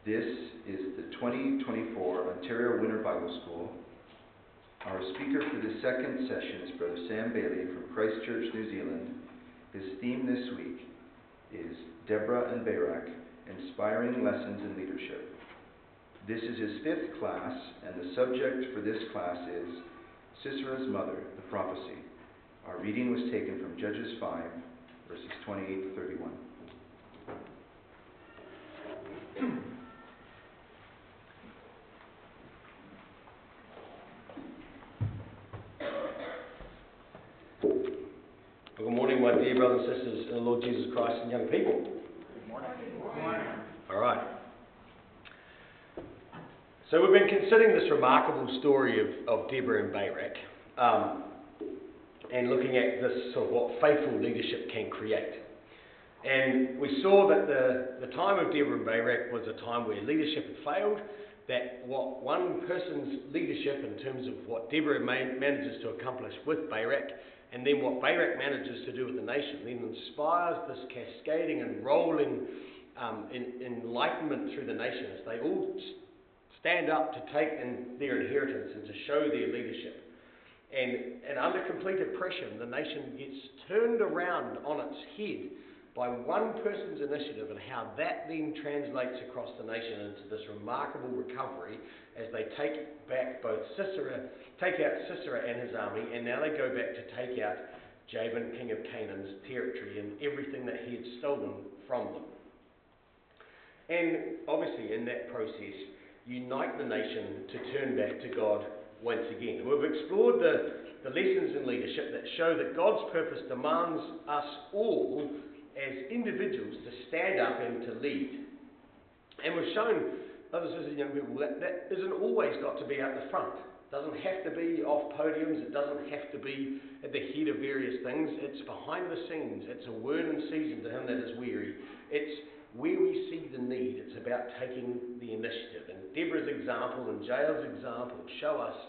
This is the 2024 Ontario Winter Bible School. Our speaker for the second session is Brother Sam Bailey from Christchurch, New Zealand. His theme this week is Deborah and Barak, Inspiring Lessons in Leadership. This is his fifth class, and the subject for this class is Sisera's mother, the prophecy. Our reading was taken from Judges 5, verses 28 to 31. Good morning, my dear brothers and sisters in the Lord Jesus Christ and young people. Good morning. Good morning. All right. So we've been considering this remarkable story of Deborah and Barak, and looking at this sort of what faithful leadership can create. And we saw that the time of Deborah and Barak was a time where leadership had failed, that what one person's leadership in terms of what Deborah manages to accomplish with Barak, and then what Barak manages to do with the nation, then inspires this cascading and rolling enlightenment through the nation as they all stand up to take in their inheritance and to show their leadership. And under complete oppression, the nation gets turned around on its head by one person's initiative, and how that then translates across the nation into this remarkable recovery as they take out Sisera and his army, and now they go back to take out Jabin, king of Canaan's territory, and everything that he had stolen from them. And obviously in that process, unite the nation to turn back to God once again. And we've explored the lessons in leadership that show that God's purpose demands us all as individuals to stand up and to lead. And we've shown, brothers and sisters, young people, that isn't always got to be out the front. It doesn't have to be off podiums. It doesn't have to be at the head of various things. It's behind the scenes. It's a word in season to him that is weary. It's where we see the need. It's about taking the initiative. And Deborah's example and Jael's example show us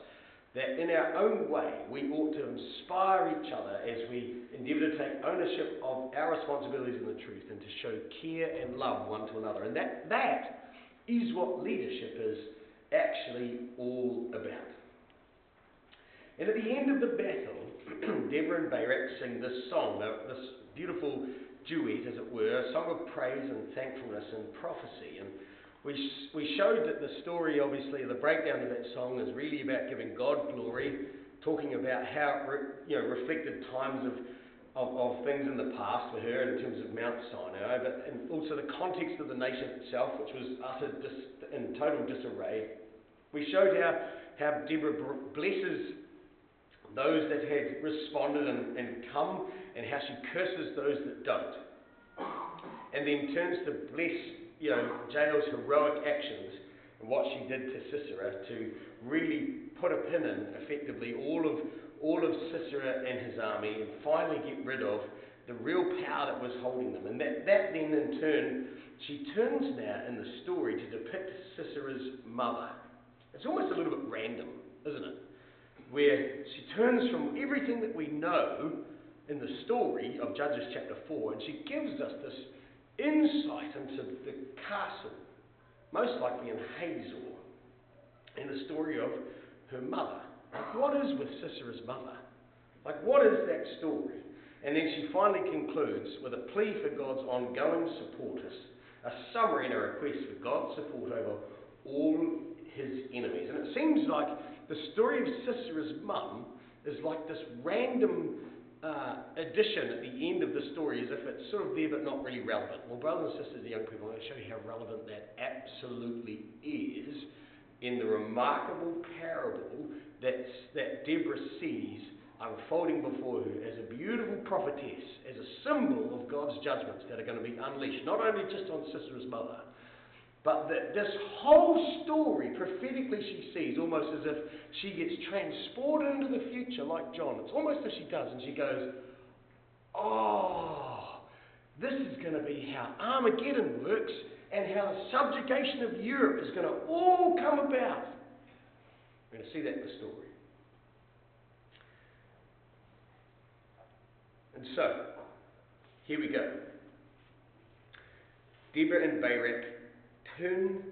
that in our own way, we ought to inspire each other as we endeavour to take ownership of our responsibilities in the truth and to show care and love one to another. And that is what leadership is actually all about. And at the end of the battle, Deborah and Barak sing this song, this beautiful duet, as it were, a song of praise and thankfulness and prophecy. And we showed that the story, obviously, the breakdown of that song is really about giving God glory, talking about how it reflected times of things in the past for her in terms of Mount Sinai, and also the context of the nation itself, which was uttered in total disarray. We showed how Deborah blesses those that had responded and come, and how she curses those that don't, and then turns to bless Jael's heroic actions and what she did to Sisera to really put a pin in, effectively, all of Sisera and his army, and finally get rid of the real power that was holding them. And that then in turn, she turns now in the story to depict Sisera's mother. It's almost a little bit random, isn't it? Where she turns from everything that we know in the story of Judges chapter 4, and she gives us this insight into the castle, most likely in Hazor, and the story of her mother. What is with Sisera's mother? What is that story? And then she finally concludes with a plea for God's ongoing support, a summary and a request for God's support over all his enemies. And it seems like the story of Sisera's mum is like this random addition at the end of the story, as if it's sort of there but not really relevant. Well, brothers and sisters and young people, I'm going to show you how relevant that absolutely is in the remarkable parable that Deborah sees unfolding before her as a beautiful prophetess, as a symbol of God's judgments that are going to be unleashed, not only just on Sisera's mother, but that this whole story, prophetically she sees, almost as if she gets transported into the future like John. It's almost as she does, and she goes, oh, this is going to be how Armageddon works, and how the subjugation of Europe is going to all come about. We're going to see that in the story. And so, here we go. Deborah and Barak turn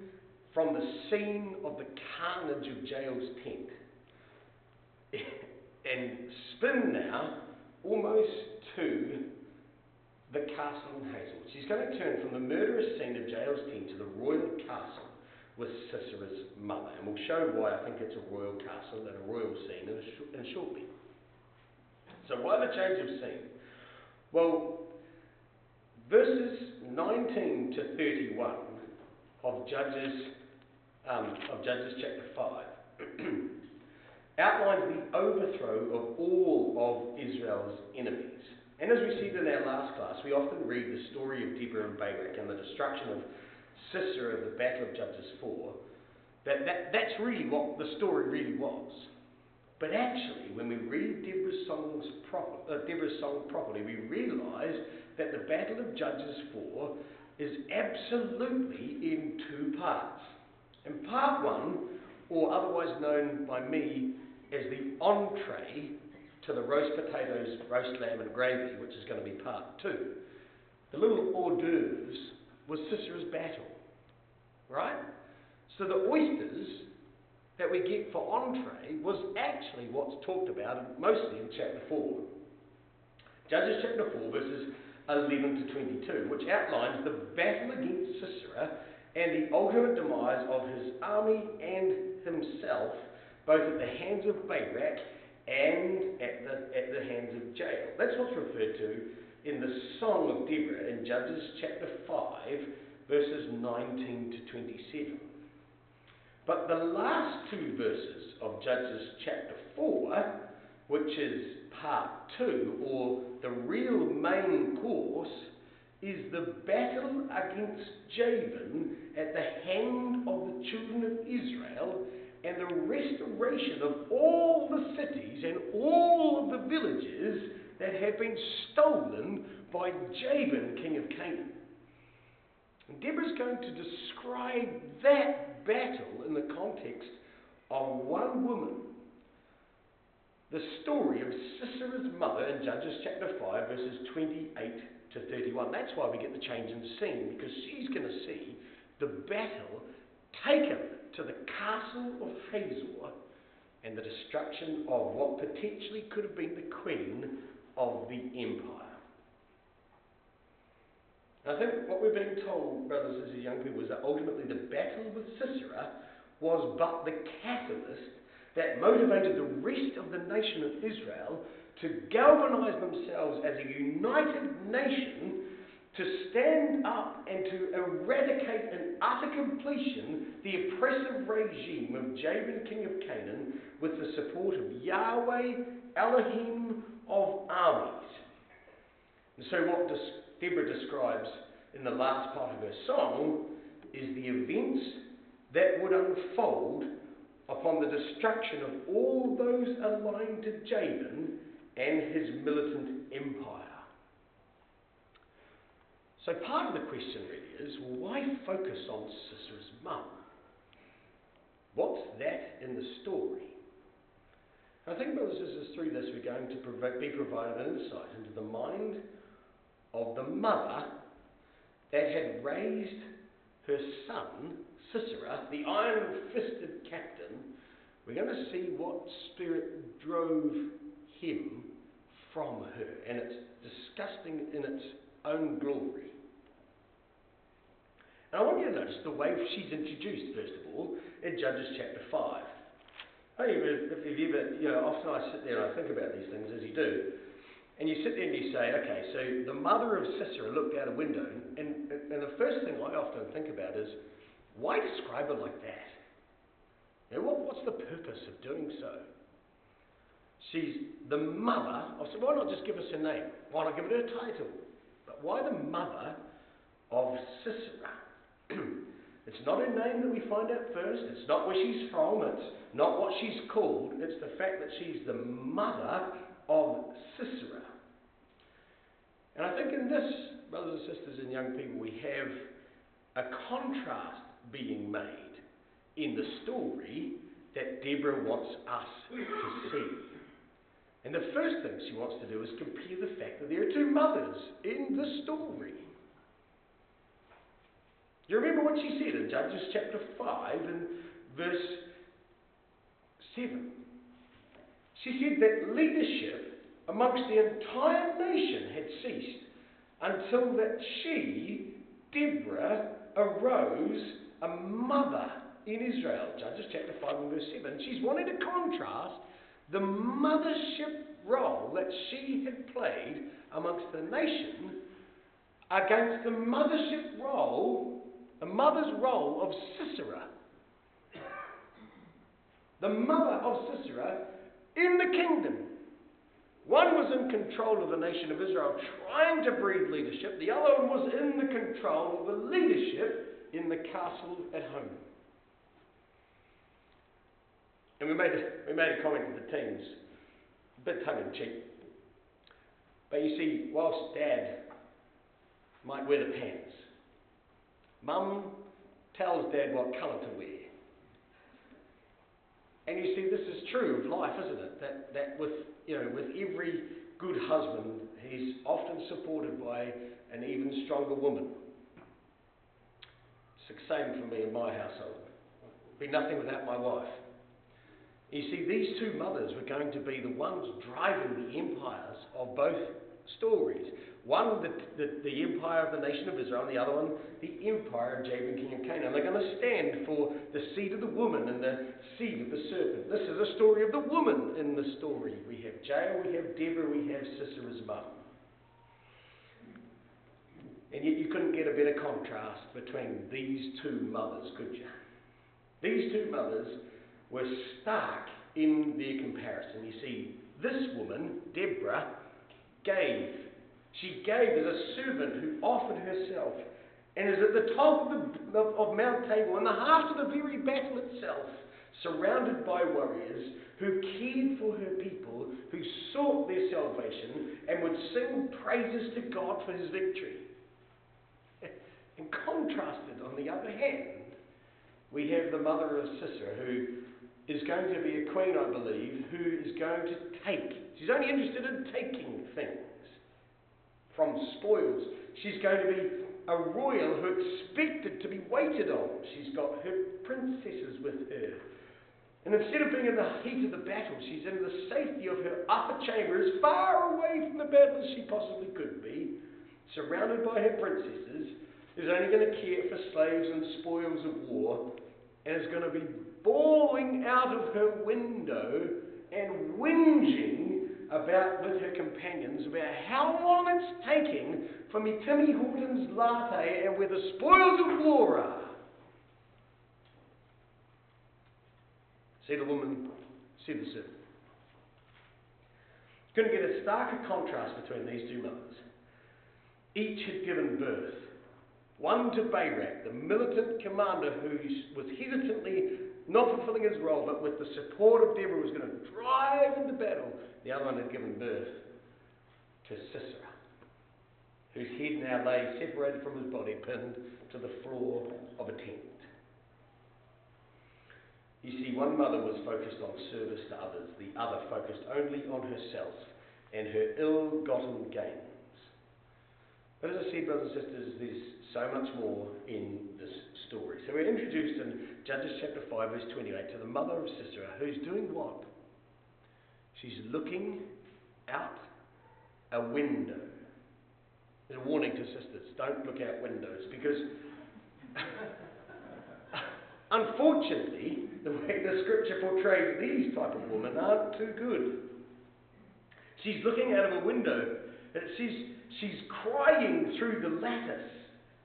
from the scene of the carnage of Jael's tent and spin now almost to the castle in Hazel. She's going to turn from the murderous scene of Jael's tent to the royal castle with Sisera's mother. And we'll show why I think it's a royal castle and a royal scene in shortly. So why the change of scene? Well, verses 19 to 31 of Judges chapter 5 outlines the overthrow of all of Israel's enemies. And as we said in our last class, we often read the story of Deborah and Barak and the destruction of Sisera of the Battle of Judges 4. That's really what the story really was. But actually, when we read Deborah's song properly, we realise that the Battle of Judges 4 is absolutely in two parts. And part one, or otherwise known by me as the entree to the roast potatoes, roast lamb and gravy, which is going to be part two. The little hors d'oeuvres was Sisera's battle, right? So the oysters that we get for entree was actually what's talked about mostly in chapter 4. Judges chapter 4 verses 11 to 22, which outlines the battle against Sisera and the ultimate demise of his army and himself, both at the hands of Barak and at the hands of Jael. That's what's referred to in the Song of Deborah in Judges chapter 5, verses 19 to 27. But the last two verses of Judges chapter 4, which is part 2, or the real main course, is the battle against Jabin at the hand of the children of Israel and the restoration of all the cities and all of the villages that had been stolen by Jabin, king of Canaan. And Deborah's going to describe that battle in the context of one woman. The story of Sisera's mother in Judges chapter 5, verses 28 to 31. That's why we get the change in scene, because she's going to see the battle taken to the castle of Hazor and the destruction of what potentially could have been the queen of the empire. I think what we're being told, brothers and sisters, young people, is that ultimately the battle with Sisera was but the catalyst that motivated the rest of the nation of Israel to galvanize themselves as a united nation to stand up and to eradicate in utter completion the oppressive regime of Jabin, king of Canaan, with the support of Yahweh, Elohim of armies. And so what Deborah describes in the last part of her song is the events that would unfold upon the destruction of all those aligned to Jabin and his militant empire. So part of the question really is, well, why focus on Sisera's mum? What's that in the story? I think, brothers and sisters, through this we're going to be provided an insight into the mind of the mother that had raised her son, Sisera, the iron-fisted captain. We're going to see what spirit drove him from her, and it's disgusting in its own glory. And I want you to notice the way she's introduced, first of all, in Judges chapter 5. If you ever, often I sit there and I think about these things, as you do, and you sit there and you say, okay, so the mother of Sisera looked out a window, and the first thing I often think about is, why describe her like that? What's the purpose of doing so? She's the mother. I said, why not just give us her name? Why not give it her title? But why the mother of Sisera? It's not her name that we find out first. It's not where she's from. It's not what she's called. It's the fact that she's the mother of Sisera. And I think in this, brothers and sisters and young people, we have a contrast being made in the story that Deborah wants us to see. And the first thing she wants to do is compare the fact that there are two mothers in the story. Do you remember what she said in Judges chapter 5 and verse 7? She said that leadership amongst the entire nation had ceased until that she, Deborah, arose a mother in Israel. Judges chapter 5 and verse 7. She's wanting to contrast the mothership role that she had played amongst the nation against the mothership role, the mother's role of Sisera. The mother of Sisera in the kingdom. One was in control of the nation of Israel, trying to breed leadership. The other one was in the control of the leadership in the castle at home. And we made a comment to the teams, a bit tongue-in-cheek. But you see, whilst Dad might wear the pants, Mum tells Dad what colour to wear. And you see, this is true of life, isn't it? That with every good husband, he's often supported by an even stronger woman. It's the same for me in my household. Be nothing without my wife. You see, these two mothers were going to be the ones driving the empires of both stories. One, the empire of the nation of Israel, and the other one, the empire of Jabin, king of Canaan. They're going to stand for the seed of the woman and the seed of the serpent. This is a story of the woman in the story. We have Jael, we have Deborah, we have Sisera's mum. And yet you couldn't get a better contrast between these two mothers, could you? These two mothers were stark in their comparison. You see, this woman, Deborah, gave. She gave as a servant who offered herself and is at the top of Mount Tabor, in the heart of the very battle itself, surrounded by warriors who cared for her people, who sought their salvation and would sing praises to God for his victory. And contrasted, on the other hand, we have the mother of Sisera, who is going to be a queen, I believe, who is going to take. She's only interested in taking things from spoils. She's going to be a royal who expected to be waited on. She's got her princesses with her. And instead of being in the heat of the battle, she's in the safety of her upper chamber, as far away from the battle as she possibly could be, surrounded by her princesses, is only going to care for slaves and spoils of war, and is going to be bawling out of her window and whinging with her companions about how long it's taking for me Timmy Hortons latte and where the spoils of war are. See the woman, see the servant. Couldn't get a starker contrast between these two mothers. Each had given birth. One to Barak, the militant commander who was hesitantly not fulfilling his role, but with the support of Deborah was going to drive into battle. The other one had given birth to Sisera, whose head now lay separated from his body, pinned to the floor of a tent. You see, one mother was focused on service to others, the other focused only on herself and her ill-gotten gains. But as I said, brothers and sisters, there's so much more in this story. So we're introduced in Judges chapter 5, verse 28, to the mother of Sisera, who's doing what? She's looking out a window. There's a warning to sisters, don't look out windows, because unfortunately, the way the scripture portrays these type of women aren't too good. She's looking out of a window, and she's crying through the lattice.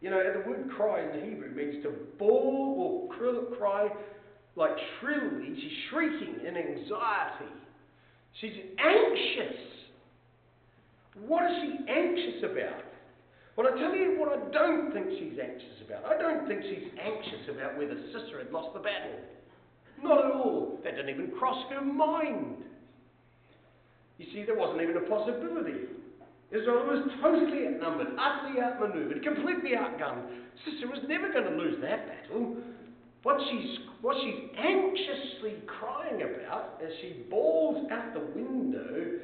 You know, the word cry in the Hebrew means to bawl or cry like shrilly. She's shrieking in anxiety. She's anxious. What is she anxious about? Well, I tell you what I don't think she's anxious about. I don't think she's anxious about whether Sisera had lost the battle. Not at all. That didn't even cross her mind. You see, there wasn't even a possibility. Israel was totally outnumbered, utterly outmaneuvered, completely outgunned. Sisera was never going to lose that battle. What she's anxiously crying about as she bawls out the window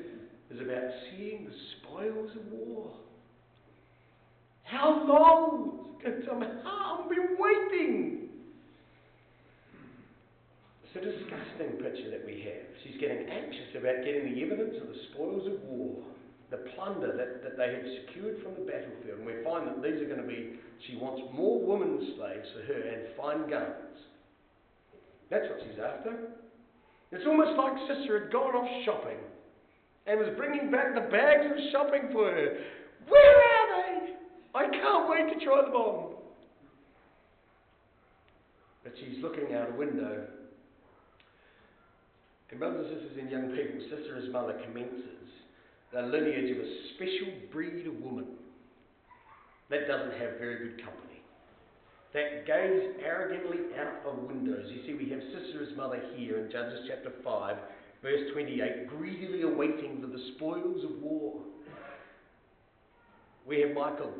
is about seeing the spoils of war. How long is it I've been waiting. It's a disgusting picture that we have. She's getting anxious about getting the evidence of the spoils of war, the plunder that they had secured from the battlefield. And we find that these are going to be, she wants more women slaves for her and fine guns. That's what she's after. It's almost like Sisera had gone off shopping and was bringing back the bags of shopping for her. Where are they? I can't wait to try them on. But she's looking out a window. And brothers and sisters and young people, Sisera's mother commences the lineage of a special breed of woman that doesn't have very good company, that gaze arrogantly out of windows. You see, we have Sisera's mother here in Judges chapter 5, verse 28, greedily awaiting for the spoils of war. We have Michal,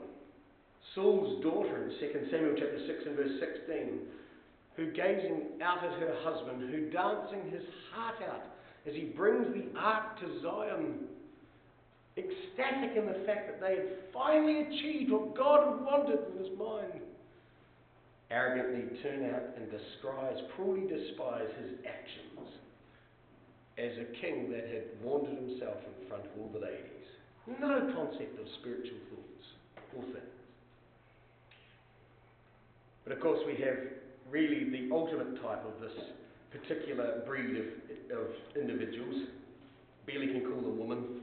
Saul's daughter in 2 Samuel chapter 6 and verse 16, who gazing out at her husband, who dancing his heart out as he brings the ark to Zion, ecstatic in the fact that they had finally achieved what God had wanted in his mind, arrogantly turn out and cruelly despise his actions as a king that had vaunted himself in front of all the ladies. No concept of spiritual thoughts or things. But of course we have really the ultimate type of this particular breed of individuals. Barely can call them woman.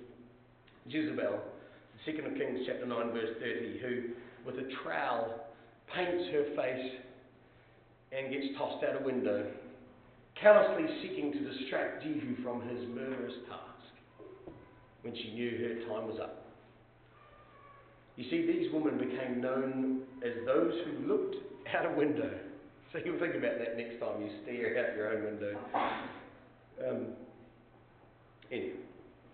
Jezebel, 2 Kings chapter 9 verse 30, who with a trowel paints her face and gets tossed out a window, callously seeking to distract Jehu from his murderous task when she knew her time was up. You see, these women became known as those who looked out a window. So you'll think about that next time you stare out your own window. Anyway,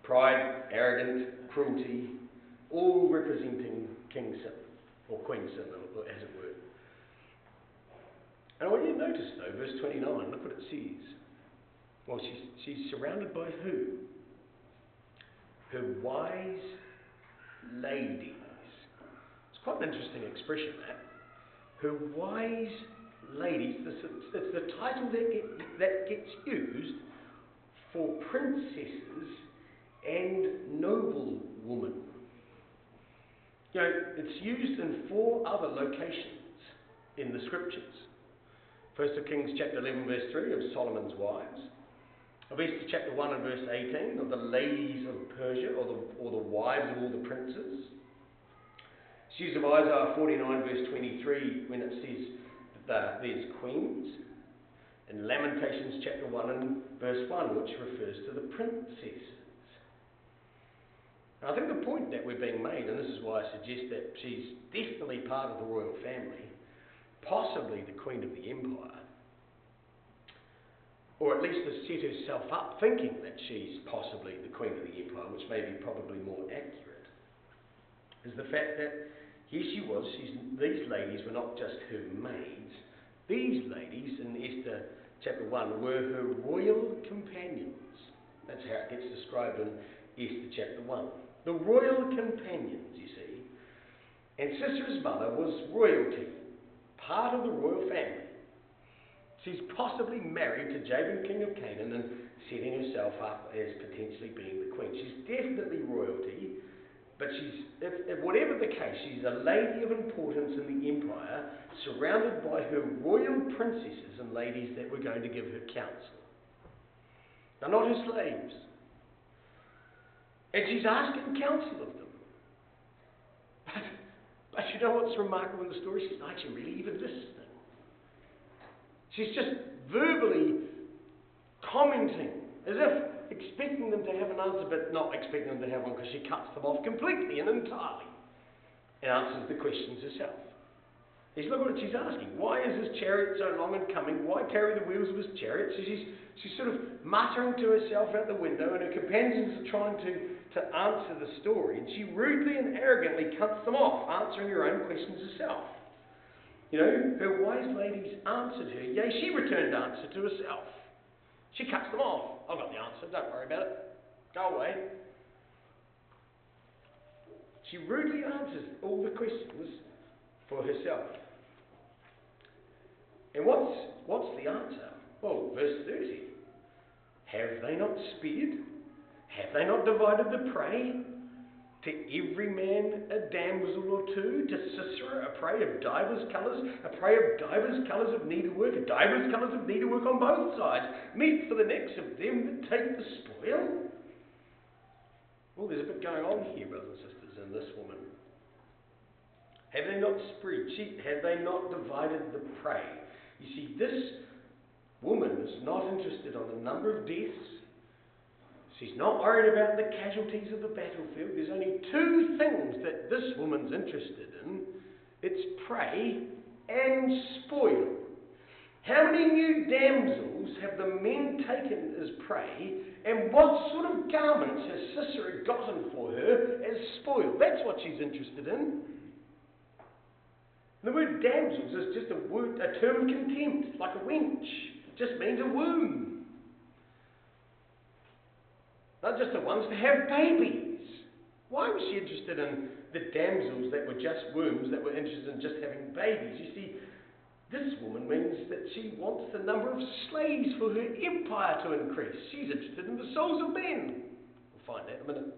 pride, arrogance, cruelty, all representing King Sin, or Queen Sin, as it were. And I want you to notice, though, verse 29, look what it says. Well, she's surrounded by who? Her wise ladies. It's quite an interesting expression, that. Her wise ladies. It's the title that gets used for princesses and noble women. You know, it's used in 4 other locations in the scriptures. 1 Kings chapter 11 verse 3 of Solomon's wives. Of Esther chapter 1 and verse 18 of the ladies of Persia, or the wives of all the princes. It's used of Isaiah 49 verse 23 when it says that there's queens. In Lamentations chapter 1 and verse 1, which refers to the princesses. And I think the point that we're being made, and this is why I suggest that she's definitely part of the royal family, possibly the queen of the empire, or at least has set herself up thinking that she's possibly the queen of the empire, which may be probably more accurate, is the fact that here she was, these ladies were not just her maids. These ladies in Esther chapter 1 were her royal companions. That's how it gets described in Esther chapter 1. The royal companions, you see. And Sisera's mother was royalty, part of the royal family. She's possibly married to Jabin, king of Canaan, and setting herself up as potentially being the queen. She's definitely royalty, but if whatever the case, she's a lady of importance in the empire, surrounded by her royal princesses and ladies that were going to give her counsel. Now, not her slaves. And she's asking counsel of them. But you know what's remarkable in the story? She's not actually really even listening. She's just verbally commenting, as if expecting them to have an answer, but not expecting them to have one, because she cuts them off completely and entirely and answers the questions herself. Look what she's asking. Why is his chariot so long in coming? Why carry the wheels of his chariot? So she's sort of muttering to herself out the window, and her companions are trying to answer the story, and she rudely and arrogantly cuts them off, answering her own questions herself. You know, her wise ladies answered her. Yea, she returned answer to herself. She cuts them off. I've got the answer, don't worry about it. Go away. She rudely answers all the questions for herself. And what's the answer? Well, verse 30. Have they not spared? Have they not divided the prey? To every man a damsel or two, to Sisera a prey of divers colours, a prey of divers colours of needlework, divers colours of needlework on both sides, meat for the necks of them that take the spoil. Well, there's a bit going on here, brothers and sisters, in this woman. Have they not spread? Have they not divided the prey? You see, this woman is not interested on the number of deaths. She's not worried about the casualties of the battlefield. There's only two things that this woman's interested in. It's prey and spoil. How many new damsels have the men taken as prey, and what sort of garments has Sisera gotten for her as spoil? That's what she's interested in. The word damsels is just a term of contempt, like a wench. It just means a womb. Not just the ones to have babies. Why was she interested in the damsels that were just wombs, that were interested in just having babies? You see, this woman means that she wants the number of slaves for her empire to increase. She's interested in the souls of men. We'll find that in a minute.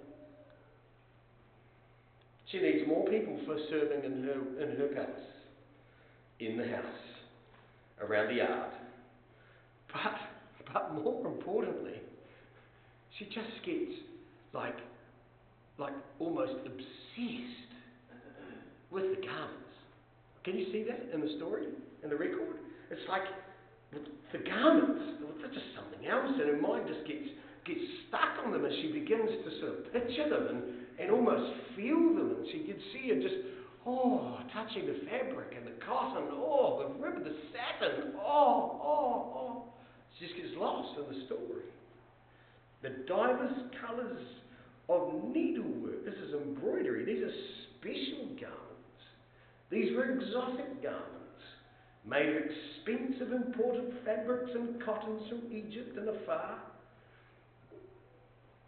She needs more people for serving in her palace, in the house, around the yard. But more importantly, she just gets like almost obsessed with the garments. Can you see that in the story, in the record? It's like the garments, they're just something else, and her mind just gets stuck on them as she begins to sort of picture them and almost feel them. And she can see her just, touching the fabric and the cotton, the ribbon, the satin, She just gets lost in the story. The diverse colours of needlework. This is embroidery. These are special garments. These were exotic garments, made of expensive imported fabrics and cottons from Egypt and afar.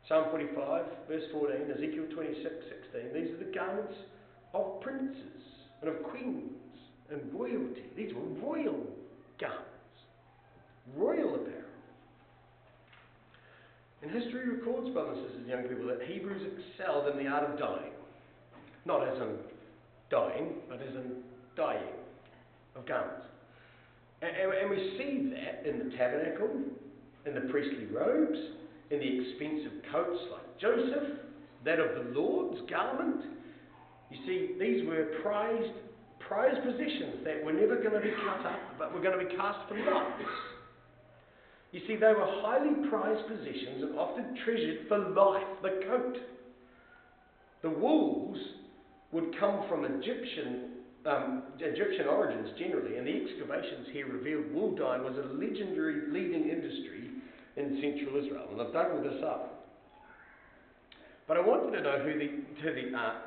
Psalm 45, verse 14, Ezekiel 26:16. These are the garments of princes and of queens and royalty. These were royal garments, royal apparel. And history records, brothers and sisters, young people, that Hebrews excelled in the art of dyeing. Not as in dying, but as in dyeing of garments. And we see that in the tabernacle, in the priestly robes, in the expensive coats like Joseph, that of the Lord's garment. You see, these were prized possessions that were never going to be cut up, but were going to be cast for lots. You see, they were highly prized possessions and often treasured for life. The coat. The wools would come from Egyptian origins generally, and the excavations here revealed wool dyeing was a legendary leading industry in central Israel. And I've dug all this up. But I want you to know who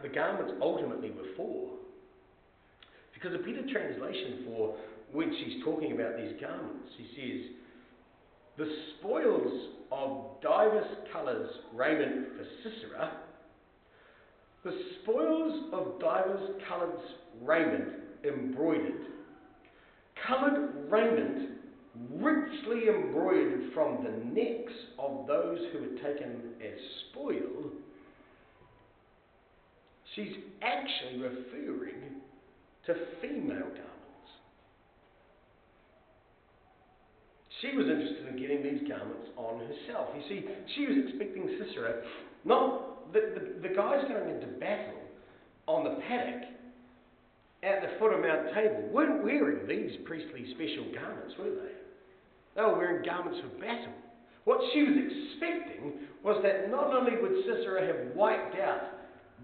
the garments ultimately were for. Because a better translation for when she's talking about these garments, she says, the spoils of diverse colours raiment for Sisera, the spoils of divers colours raiment embroidered, coloured raiment richly embroidered from the necks of those who were taken as spoil. She's actually referring to female garments. She was interested in getting these garments on herself. You see, she was expecting Sisera, not the guys going into battle on the paddock at the foot of Mount Tabor weren't wearing these priestly special garments, were they? They were wearing garments for battle. What she was expecting was that not only would Sisera have wiped out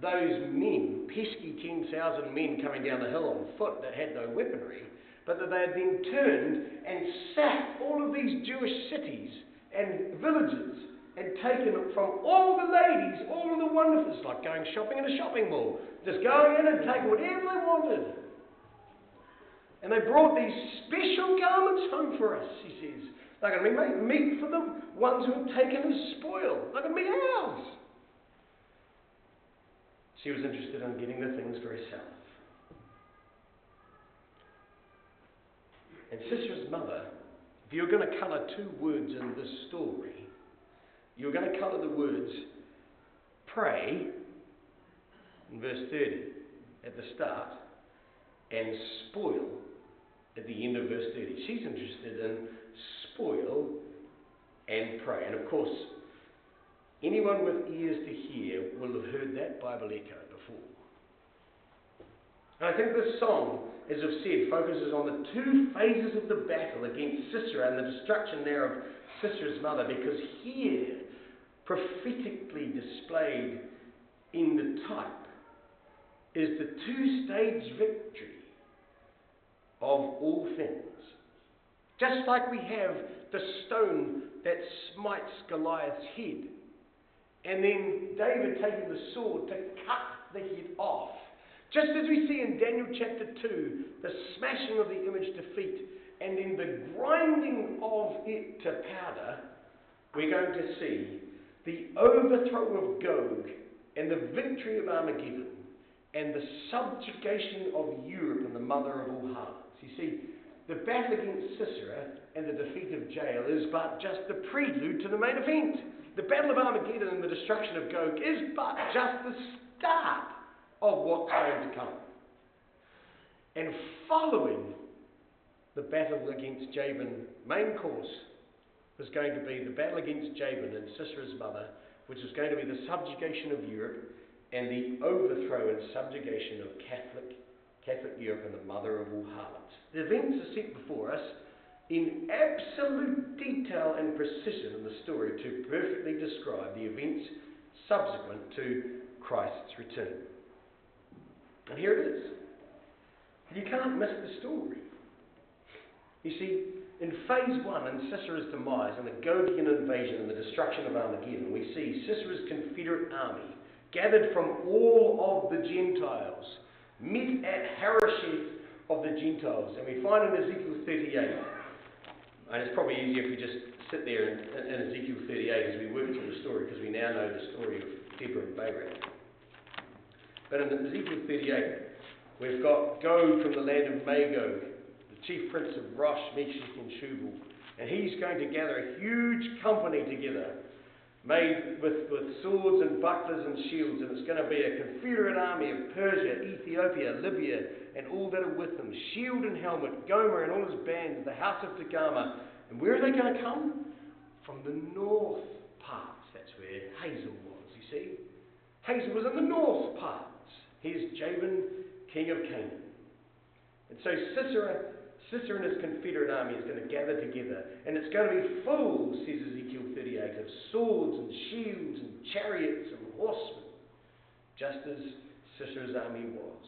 those men, pesky 10,000 men coming down the hill on foot that had no weaponry, but that they had then turned and sacked all of these Jewish cities and villages and taken from all the ladies, all of the wonderful, it's like going shopping in a shopping mall, just going in and taking whatever they wanted. And they brought these special garments home for us, he says. They're going to be meat for the ones who have taken as spoil. They're going to be ours. She was interested in getting the things for herself. And Sisera's mother, if you're going to colour two words in this story, you're going to colour the words pray in verse 30 at the start and spoil at the end of verse 30. She's interested in spoil and pray. And of course, anyone with ears to hear will have heard that Bible echo before. And I think this song, as I've said, focuses on the two phases of the battle against Sisera and the destruction there of Sisera's mother, because here, prophetically displayed in the type, is the two-stage victory of all things. Just like we have the stone that smites Goliath's head, and then David taking the sword to cut the head off. Just as we see in Daniel chapter 2, the smashing of the image to feet, and then the grinding of it to powder, we're going to see the overthrow of Gog, and the victory of Armageddon, and the subjugation of Europe and the mother of all harlots. You see, the battle against Sisera and the defeat of Jael is but just the prelude to the main event. The battle of Armageddon and the destruction of Gog is but just the start of what's going to come. And following the battle against Jabin, main course was going to be the battle against Jabin and Sisera's mother, which is going to be the subjugation of Europe and the overthrow and subjugation of Catholic Europe and the mother of all harlots. The events are set before us in absolute detail and precision in the story to perfectly describe the events subsequent to Christ's return. And here it is. You can't miss the story. You see, in phase 1, in Sisera's demise and the Gogian invasion and the destruction of Armageddon, we see Sisera's Confederate army gathered from all of the Gentiles, met at Harosheth of the Gentiles. And we find in Ezekiel 38, and it's probably easier if we just sit there in Ezekiel 38 as we work through the story, because we now know the story of Deborah and Barak. But in Ezekiel 38, we've got Gog from the land of Magog, the chief prince of Rosh, Meshech, and Shubal. And he's going to gather a huge company together, made with swords and bucklers and shields. And it's going to be a confederate army of Persia, Ethiopia, Libya, and all that are with them. Shield and helmet, Gomer and all his bands, the house of Togarmah. And where are they going to come? From the north parts. That's where Hazael was, you see. Hazael was in the north parts. Here's Jabin, king of Canaan. And so Sisera and his confederate army is going to gather together, and it's going to be full, says Ezekiel 38, of swords and shields and chariots and horsemen, just as Sisera's army was.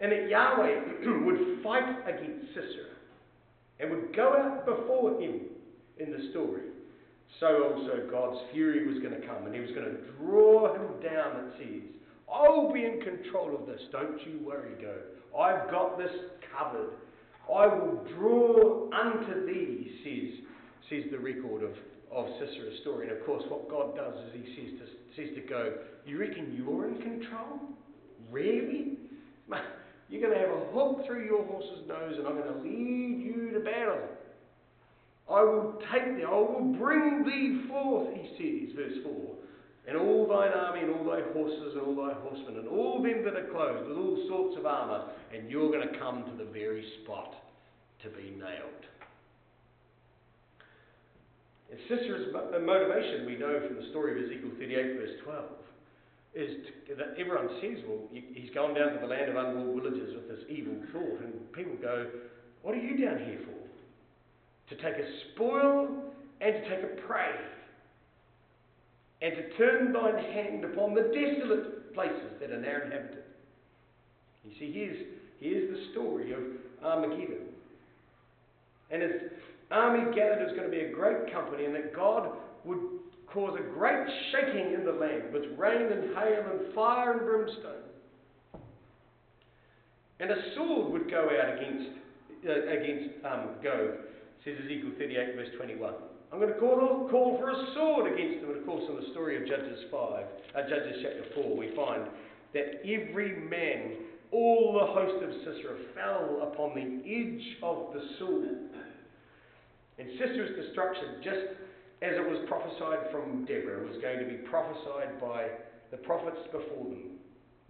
And that Yahweh would fight against Sisera and would go out before him in the story. So also God's fury was going to come, and he was going to draw him down, it says. I'll be in control of this, don't you worry, God. I've got this covered. I will draw unto thee, says the record of Sisera's story. And of course, what God does is he says to Gog, you reckon you're in control? Really? You're going to have a hook through your horse's nose, and I'm going to lead you to battle. I will take thee, I will bring thee forth, he says, verse 4. And all thine army, and all thy horses, and all thy horsemen, and all them that are clothed with all sorts of armour, and you're going to come to the very spot to be nailed. And Sisera's motivation, we know from the story of Ezekiel 38, verse 12, is that everyone says, well, he's gone down to the land of unwalled villages with this evil thought, and people go, what are you down here for? To take a spoil and to take a prey, and to turn thine hand upon the desolate places that are now inhabited. You see, here's the story of Armageddon. And as army gathered is going to be a great company, and that God would cause a great shaking in the land with rain and hail and fire and brimstone. And a sword would go out against Gog, says Ezekiel 38, verse 21. I'm going to call for a sword against them. And of course, in the story of Judges chapter 4, we find that every man all the host of Sisera fell upon the edge of the sword. And Sisera's destruction, just as it was prophesied from Deborah, was going to be prophesied by the prophets before them.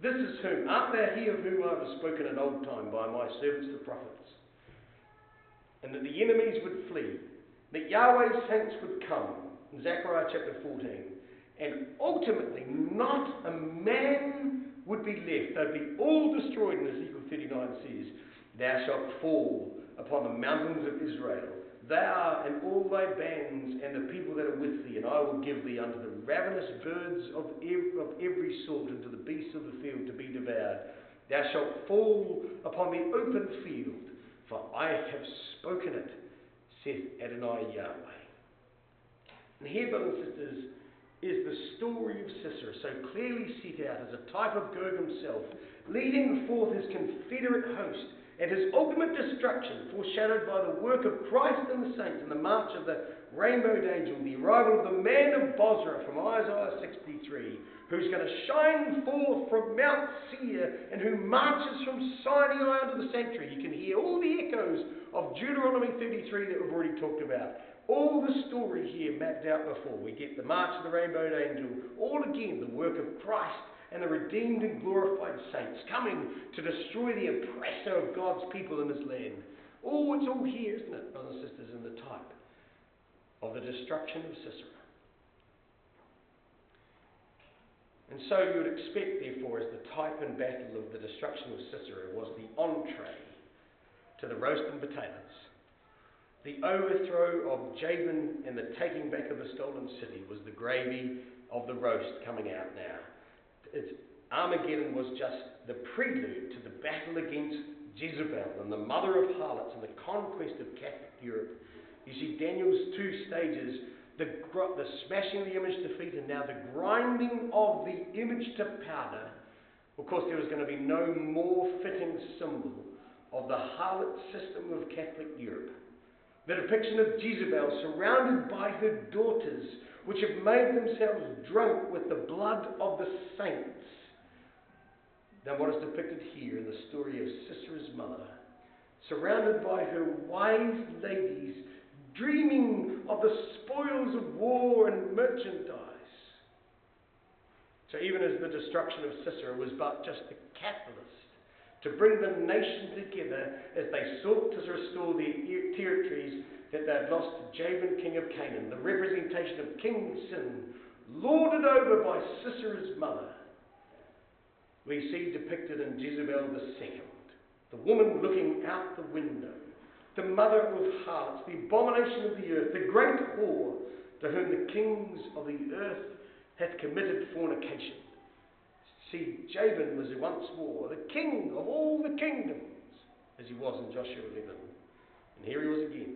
This is whom, art thou he of whom I have spoken in old time by my servants the prophets? And that the enemies would flee, that Yahweh's saints would come, in Zechariah chapter 14, and ultimately not a man would be left. They'd be all destroyed, and Ezekiel 39 says, thou shalt fall upon the mountains of Israel, thou and all thy bands and the people that are with thee, and I will give thee unto the ravenous birds of every sort, and to the beasts of the field to be devoured. Thou shalt fall upon the open field, for I have spoken it, saith Adonai Yahweh. And here, brothers and sisters, is the story of Sisera, so clearly set out as a type of Gog himself, leading forth his confederate host, and his ultimate destruction, foreshadowed by the work of Christ and the saints, and the march of the rainbowed angel, the arrival of the man of Bozrah from Isaiah 63, who's going to shine forth from Mount Seir, and who marches from Sinai unto the sanctuary. You can hear all the echoes of Deuteronomy 33 that we've already talked about. All the story here mapped out before. We get the march of the rainbowed angel, all again the work of Christ and the redeemed and glorified saints coming to destroy the oppressor of God's people in his land. Oh, it's all here, isn't it, brothers and sisters, in the type of the destruction of Sisera. And so you would expect, therefore, as the type and battle of the destruction of Sisera was the entree to the roast and potatoes. The overthrow of Jabin and the taking back of the stolen city was the gravy of the roast coming out now. Armageddon was just the prelude to the battle against Jezebel and the mother of harlots and the conquest of Catholic Europe. You see Daniel's two stages, the smashing of the image to feet, and now the grinding of the image to powder. Of course, there was going to be no more fitting symbol of the harlot system of Catholic Europe. The depiction of Jezebel surrounded by her daughters, which have made themselves drunk with the blood of the saints. Now what is depicted here in the story of Sisera's mother, surrounded by her wise ladies, dreaming of the spoils of war and merchandise. So even as the destruction of Sisera was but just the catalyst to bring the nation together as they sought to restore the territories that they had lost to Jabin, king of Canaan, the representation of King Sin, lorded over by Sisera's mother, we see depicted in Jezebel II, the woman looking out the window, the mother of harlots, the abomination of the earth, the great whore, to whom the kings of the earth hath committed fornication. See, Jabin was once more the king of all the kingdoms, as he was in Joshua 11. And here he was again.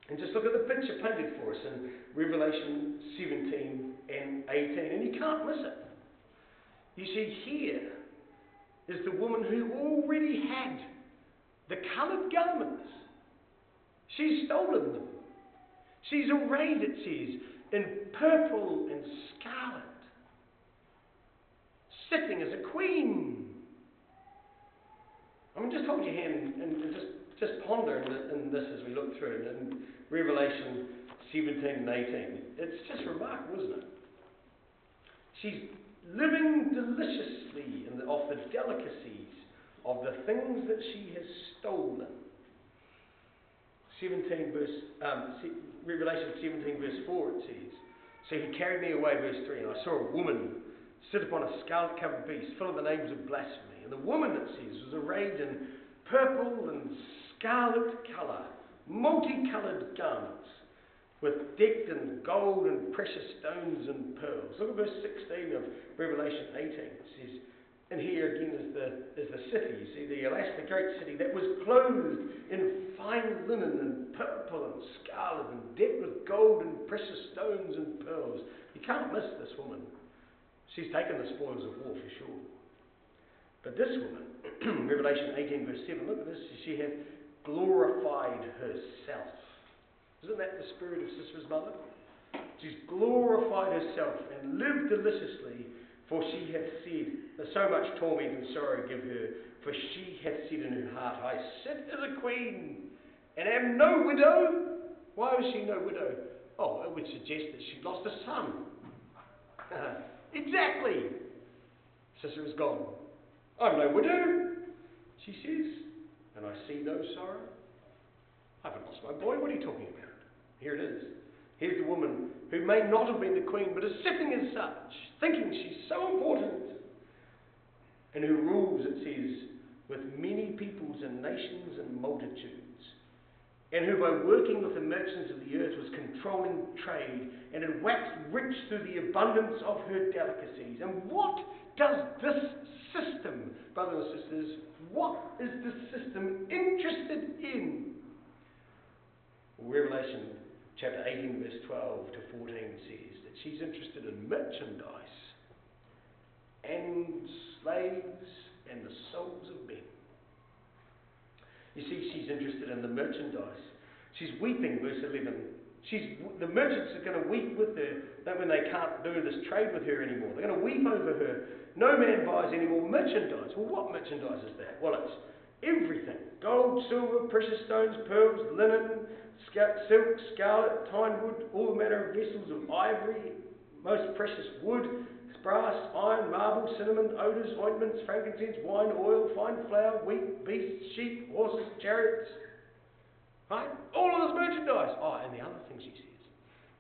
And just look at the picture painted for us in Revelation 17 and 18, and you can't miss it. You see, here is the woman who already had the coloured garments. She's stolen them. She's arrayed, it says, in purple and scarlet, sitting as a queen. I mean, just hold your hand and just ponder in this as we look through it in Revelation 17 and 18. It's just remarkable, isn't it? She's living deliciously off the delicacies of the things that she has stolen. Revelation 17 verse 4 it says, so he carried me away, verse 3, and I saw a woman sit upon a scarlet-covered beast, full of the names of blasphemy. And the woman, it says, was arrayed in purple and scarlet colour, multicoloured garments, with decked in gold and precious stones and pearls. Look at verse 16 of Revelation 18. It says, and here again is the city. You see, the great city that was clothed in fine linen and purple and scarlet and decked with gold and precious stones and pearls. You can't miss this woman. She's taken the spoils of war for sure. But this woman, Revelation 18 verse 7, look at this. She hath glorified herself. Isn't that the spirit of Sisera's mother? She's glorified herself and lived deliciously, for she hath said, so much torment and sorrow give her, for she hath said in her heart, I sit as a queen, and am no widow. Why was she no widow? Oh, it would suggest that she'd lost a son. Exactly. Sisera's gone. I'm no widow, she says, and I see no sorrow. I haven't lost my boy. What are you talking about? Here it is. Here's the woman who may not have been the queen, but is sitting as such, thinking she's so important, and who rules, it says, with many peoples and nations and multitudes, and who by working with the merchants of the earth was controlling trade, and had waxed rich through the abundance of her delicacies. And what does this system, brothers and sisters, what is this system interested in? Well, Revelation chapter 18 verse 12 to 14 says that she's interested in merchandise and slaves and the souls of men. You see, she's interested in the merchandise. She's weeping, verse 11. The merchants are going to weep with her when they can't do this trade with her anymore. They're going to weep over her. No man buys any more merchandise. Well, what merchandise is that? Well, it's everything. Gold, silver, precious stones, pearls, linen, silk, scarlet, pine wood, all manner of vessels of ivory, most precious wood, brass, iron, marble, cinnamon, odours, ointments, frankincense, wine, oil, fine flour, wheat, beasts, sheep, horses, chariots. Right? All of this merchandise. Oh, and the other thing she says,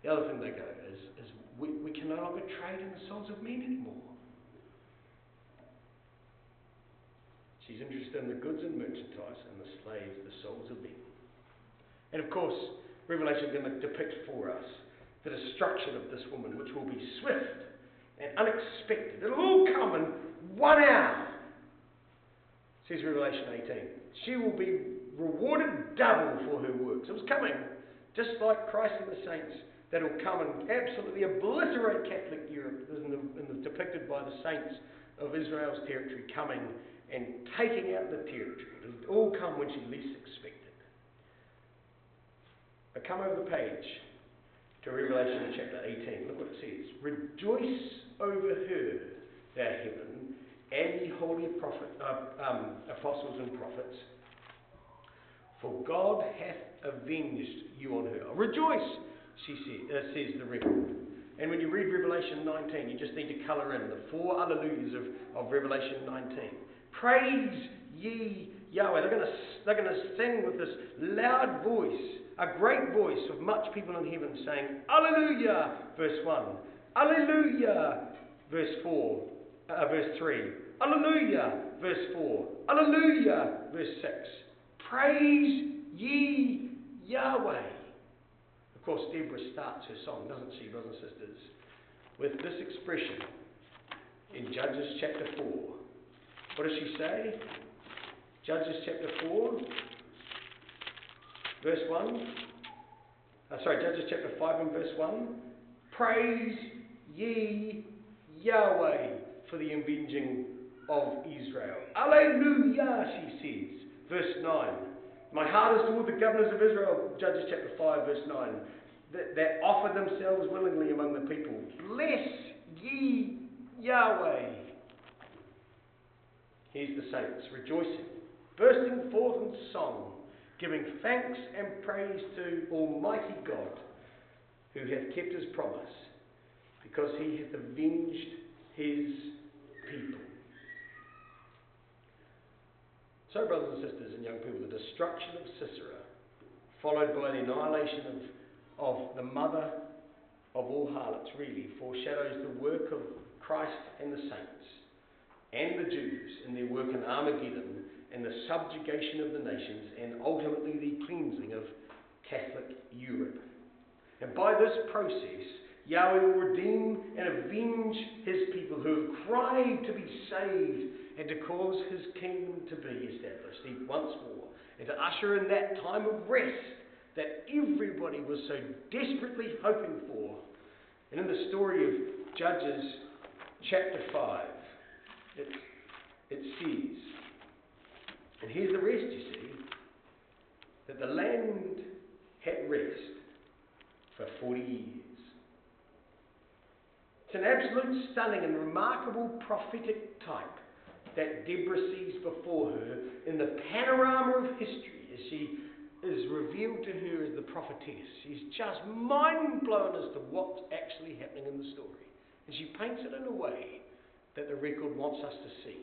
the other thing they go is we can no longer trade in the souls of men anymore. She's interested in the goods and merchandise and the slaves, the souls of men. And of course, Revelation is going to depict for us the destruction of this woman, which will be swift and unexpected. It'll all come in 1 hour. Says Revelation 18. She will be rewarded double for her works. It was coming, just like Christ and the saints, that will come and absolutely obliterate Catholic Europe, depicted by the saints of Israel's territory coming and taking out the territory. It'll all come when she least expected. But come over the page to Revelation chapter 18. Look what it says. Rejoice over her, thou heaven, and ye holy apostles and prophets, for God hath avenged you on her. Rejoice, says the record. And when you read Revelation 19, you just need to colour in the 4 alleluias of Revelation 19. Praise ye Yahweh. They're going to sing with this loud voice, a great voice of much people in heaven saying, Alleluia, verse 1. Alleluia, verse 3. Alleluia, verse 4. Alleluia, verse 6. Praise ye Yahweh. Of course, Deborah starts her song, doesn't she, brothers and sisters, with this expression in Judges chapter 4. What does she say? Judges chapter 4, verse 1. Judges chapter 5 and verse 1. Praise ye Yahweh for the avenging of Israel. Alleluia, she says. Verse 9. My heart is toward the governors of Israel, Judges chapter 5, verse 9, that offer themselves willingly among the people. Bless ye Yahweh. Here's the saints rejoicing, bursting forth in song, giving thanks and praise to Almighty God, who hath kept his promise, because he hath avenged his people. So, brothers and sisters and young people, the destruction of Sisera, followed by the annihilation of the mother of all harlots, really foreshadows the work of Christ and the saints and the Jews in their work in Armageddon and the subjugation of the nations and ultimately the cleansing of Catholic Europe. And by this process, Yahweh will redeem and avenge his people who have cried to be saved and to cause his kingdom to be established once more, and to usher in that time of rest that everybody was so desperately hoping for. And in the story of Judges chapter 5, it says, and here's the rest, you see, that the land had rest for 40 years. It's an absolute stunning and remarkable prophetic type that Deborah sees before her in the panorama of history as she is revealed to her as the prophetess. She's just mind blown as to what's actually happening in the story. And she paints it in a way that the record wants us to see.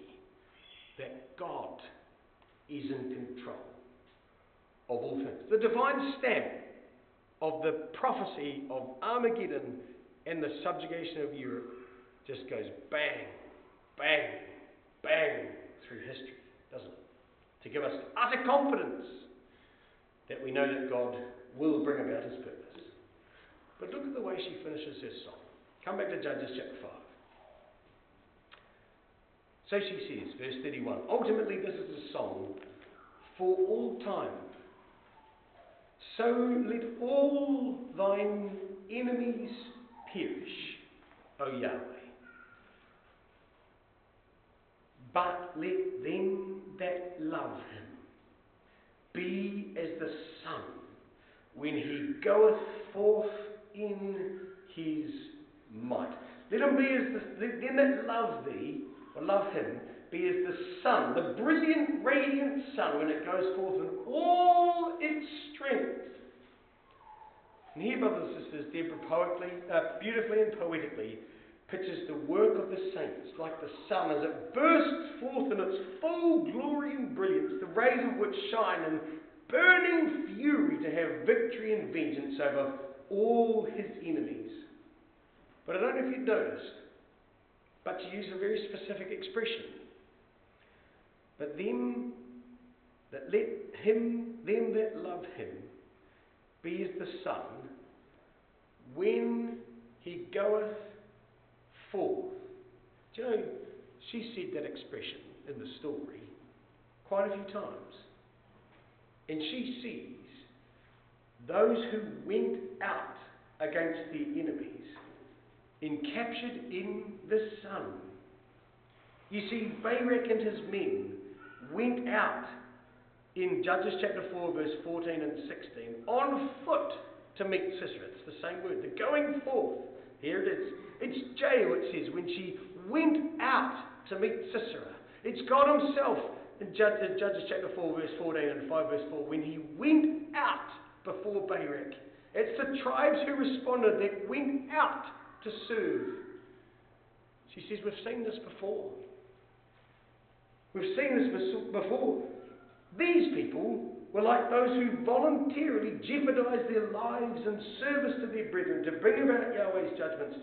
That God is in control of all things. The divine stamp of the prophecy of Armageddon and the subjugation of Europe just goes bang, bang, bang through history, doesn't it? To give us utter confidence that we know that God will bring about his purpose. But look at the way she finishes her song. Come back to Judges chapter 5. So she says, verse 31, ultimately this is a song for all time. So let all thine enemies perish, O Yahweh. But let them that love him be as the sun when he goeth forth in his might. Let them that love thee, or love him, be as the sun, the brilliant, radiant sun when it goes forth in all its strength. And here, brothers and sisters, Deborah beautifully and poetically pictures the work of the saints like the sun as it bursts forth in its full glory and brilliance, the rays of which shine in burning fury to have victory and vengeance over all his enemies. But I don't know if you've noticed, but to use a very specific expression. But them that love him be as the sun when he goeth forth. Do you know, she said that expression in the story quite a few times. And she sees those who went out against their enemies encaptured in the sun. You see, Barak and his men went out in Judges chapter 4, verse 14 and 16, on foot to meet Sisera. It's the same word, the going forth. Here it is. It's Jael, it says, when she went out to meet Sisera. It's God himself in Judges chapter 4, verse 14 and 5, verse 4, when he went out before Barak. It's the tribes who responded that went out to serve. She says, we've seen this before. We've seen this before. These people were like those who voluntarily jeopardized their lives in service to their brethren to bring about Yahweh's judgments.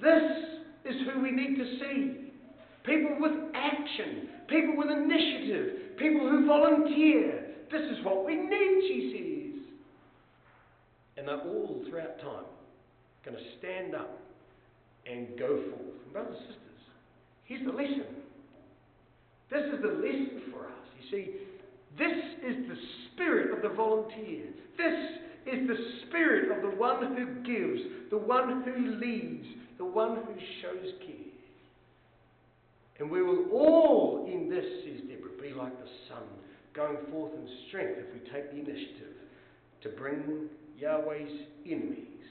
This is who we need to see. People with action, people with initiative, people who volunteer. This is what we need, she says. And they're all throughout time going to stand up and go forth. And brothers and sisters, here's the lesson. This is the lesson for us. You see, this is the spirit of the volunteer. This is the spirit of the one who gives, the one who leads, the one who shows care. And we will all in this, says Deborah, be like the sun, going forth in strength if we take the initiative to bring Yahweh's enemies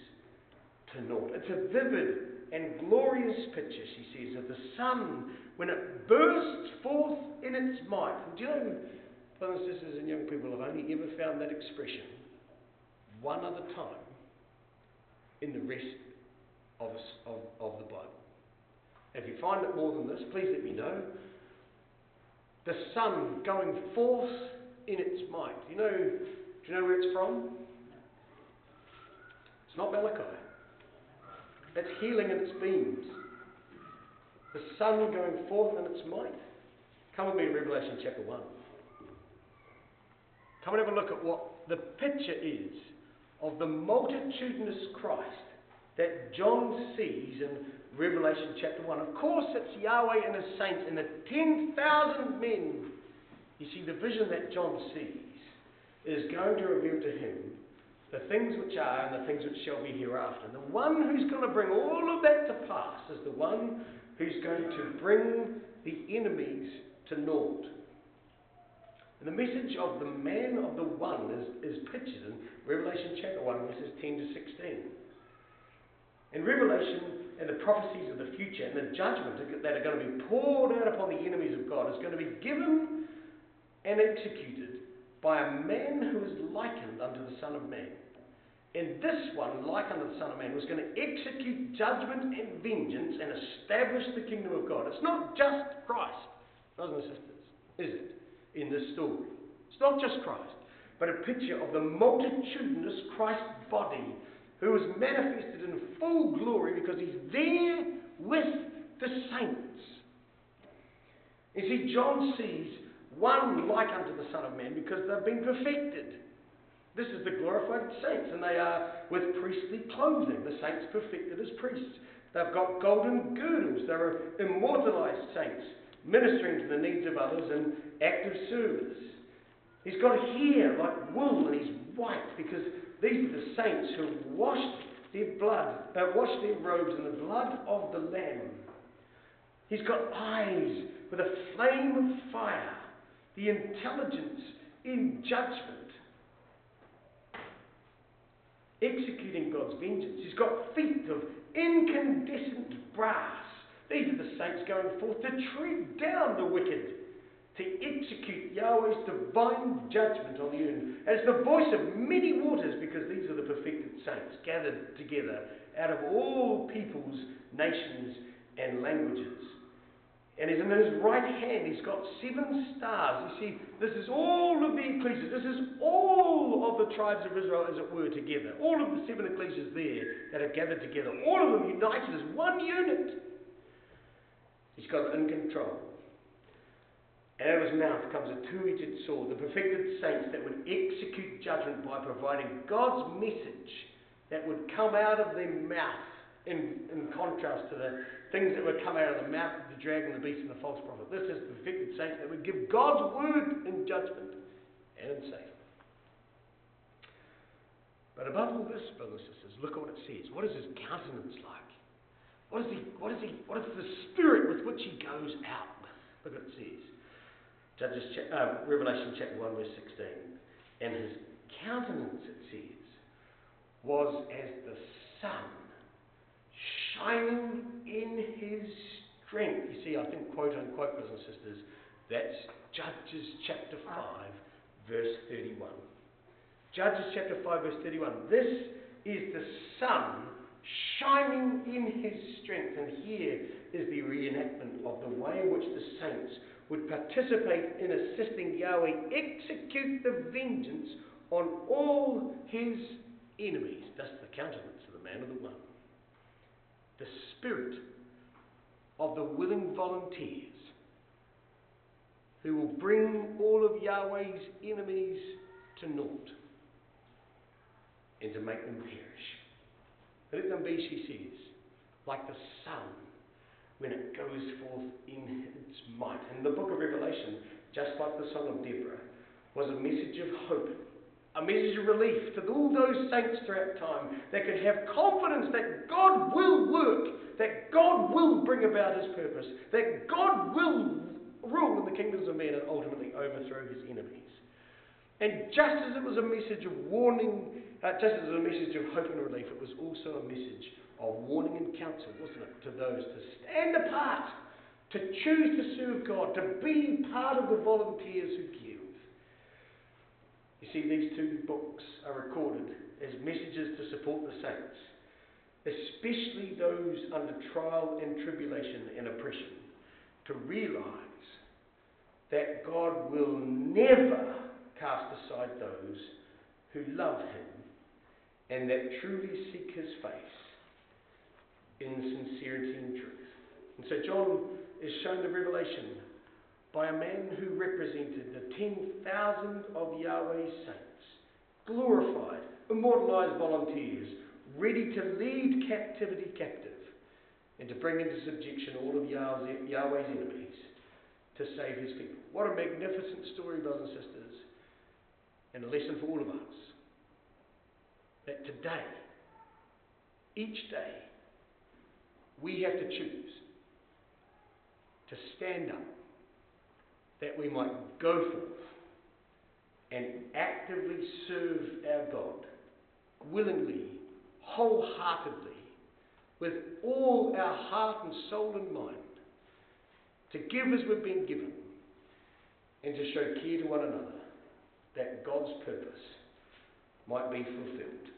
to naught. It's a vivid and glorious picture, she says, of the sun when it bursts forth in its might. And do you know, brothers and sisters and young people, I've only ever found that expression one other time in the rest of the Bible. If you find it more than this, please let me know. The sun going forth in its might. Do you know where it's from? It's not Malachi. It's healing in its beams. The sun going forth in its might. Come with me to Revelation chapter 1. Come and have a look at what the picture is of the multitudinous Christ that John sees in Revelation chapter 1. Of course, it's Yahweh and his saints and the 10,000 men. You see, the vision that John sees is going to reveal to him the things which are and the things which shall be hereafter. And the one who's going to bring all of that to pass is the one who's going to bring the enemies to naught. And the message of the man of the one is pictured in Revelation chapter 1, verses 10 to 16. And Revelation and the prophecies of the future and the judgment that are going to be poured out upon the enemies of God is going to be given and executed by a man who is likened unto the Son of Man. And this one, like unto the Son of Man, was going to execute judgment and vengeance and establish the kingdom of God. It's not just Christ, brothers and sisters, is it, in this story? It's not just Christ, but a picture of the multitudinous Christ body who is manifested in full glory because he's there with the saints. You see, John sees one like unto the Son of Man because they've been perfected. This is the glorified saints, and they are with priestly clothing, the saints perfected as priests. They've got golden girdles. They're immortalized saints, ministering to the needs of others in active service. He's got hair like wool, and he's white because these are the saints who have washed their robes in the blood of the Lamb. He's got eyes with a flame of fire, the intelligence in judgment, executing God's vengeance. He's got feet of incandescent brass. These are the saints going forth to tread down the wicked, to execute Yahweh's divine judgment on the earth. As the voice of many waters, because these are the perfected saints gathered together out of all peoples, nations, and languages. And in his right hand he's got 7 stars. You see, this is all of the ecclesias. This is all of the tribes of Israel, as it were, together. All of the 7 ecclesias there that are gathered together. All of them united as one unit. He's got it in control. And out of his mouth comes a 2-edged sword, the perfected saints that would execute judgment by providing God's message that would come out of their mouth, in contrast to the things that would come out of the mouth of the dragon, the beast, and the false prophet. This is the perfected saints that would give God's word in judgment and in saving. But above all this, brothers and sisters, look at what it says. What is his countenance like? What is the spirit with which he goes out with? Look at what it says. Revelation chapter 1 verse 16. And his countenance, it says, was as the sun shining in his strength. You see, I think, quote unquote, brothers and sisters, that's Judges chapter 5 verse 31. Judges chapter 5 verse 31. This is the sun shining in his strength. And here is the reenactment of the way in which the saints would participate in assisting Yahweh execute the vengeance on all his enemies. That's the countenance of the man of the one. The spirit of the willing volunteers who will bring all of Yahweh's enemies to naught and to make them perish. Let them be, she says, like the sun when it goes forth in its might. And the book of Revelation, just like the song of Deborah, was a message of hope, a message of relief to all those saints throughout time that could have confidence that God will work, that God will bring about his purpose, that God will rule in the kingdoms of men and ultimately overthrow his enemies. And just as it was a message of warning, just as it was a message of hope and relief, it was also a message of warning and counsel, wasn't it, to those to stand apart, to choose to serve God, to be part of the volunteers who give. You see, these 2 books are recorded as messages to support the saints, especially those under trial and tribulation and oppression, to realize that God will never cast aside those who love him and that truly seek his face in sincerity and truth. And so John is shown the revelation by a man who represented the 10,000 of Yahweh's saints, glorified, immortalized volunteers, ready to lead captivity captive and to bring into subjection all of Yahweh's enemies to save his people. What a magnificent story, brothers and sisters, and a lesson for all of us. That today, each day, we have to choose to stand up that we might go forth and actively serve our God, willingly, wholeheartedly, with all our heart and soul and mind, to give as we've been given, and to show care to one another, that God's purpose might be fulfilled.